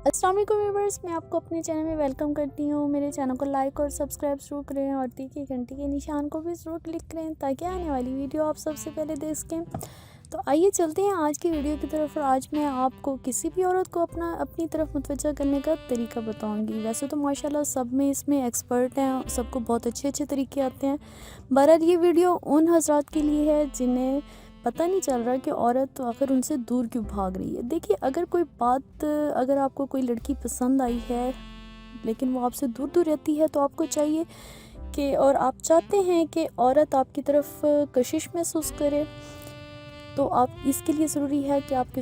अस्सलाम वालेकुम व्यूअर्स, मैं आपको अपने चैनल में वेलकम करती हूँ। मेरे चैनल को लाइक और सब्सक्राइब ज़रूर करें और देखिए घंटी के निशान को भी ज़रूर क्लिक करें ताकि आने वाली वीडियो आप सबसे पहले देख सकें। तो आइए चलते हैं आज की वीडियो की तरफ। और आज मैं आपको किसी भी औरत को अपनी तरफ मुतवज्जा करने का तरीका बताऊँगी। वैसे तो माशाल्लाह सब में इसमें एक्सपर्ट हैं, सबको बहुत अच्छे तरीके आते हैं। बहरहाल ये वीडियो उन हज़रात के लिए है जिन्हें पता नहीं चल रहा कि औरत तो आखिर उनसे दूर क्यों भाग रही है। देखिए, अगर आपको कोई लड़की पसंद आई है लेकिन वो आपसे दूर दूर रहती है, तो आपको चाहिए कि और आप चाहते हैं कि औरत आपकी तरफ कशिश महसूस करे, तो आप इसके लिए ज़रूरी है कि आप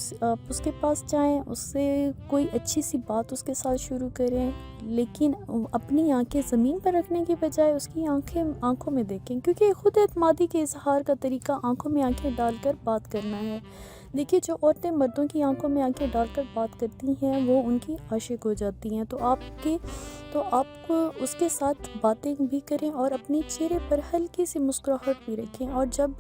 उसके पास जाएं, उससे कोई अच्छी सी बात उसके साथ शुरू करें, लेकिन अपनी आंखें ज़मीन पर रखने की बजाय उसकी आंखों में देखें, क्योंकि खुद एतमादी के इजहार का तरीका आंखों में आंखें डालकर बात करना है। देखिए, जो औरतें मर्दों की आंखों में आंखें डालकर बात करती हैं वो उनकी आशिक हो जाती हैं। तो आप उसके साथ बातें भी करें और अपने चेहरे पर हल्की सी मुस्कुराहट भी रखें, और जब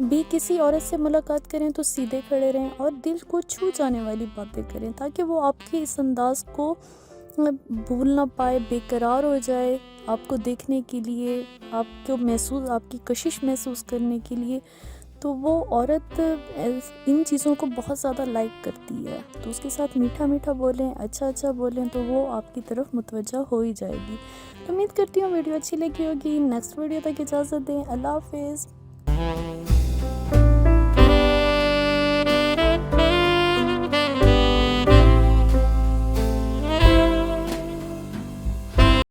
भी किसी औरत से मुलाकात करें तो सीधे खड़े रहें और दिल को छू जाने वाली बातें करें, ताकि वो आपके इस अंदाज़ को भूल ना पाए, बेकरार हो जाए आपको देखने के लिए, आपकी कशिश महसूस करने के लिए। तो वो औरत इन चीज़ों को बहुत ज़्यादा लाइक करती है। तो उसके साथ मीठा मीठा बोलें, अच्छा बोलें, तो वो आपकी तरफ मुतवज्जा हो ही जाएगी। तो उम्मीद करती हूँ वीडियो अच्छी लगी होगी। नेक्स्ट वीडियो तक इजाज़त दें। अल्लाह हाफ़िज़।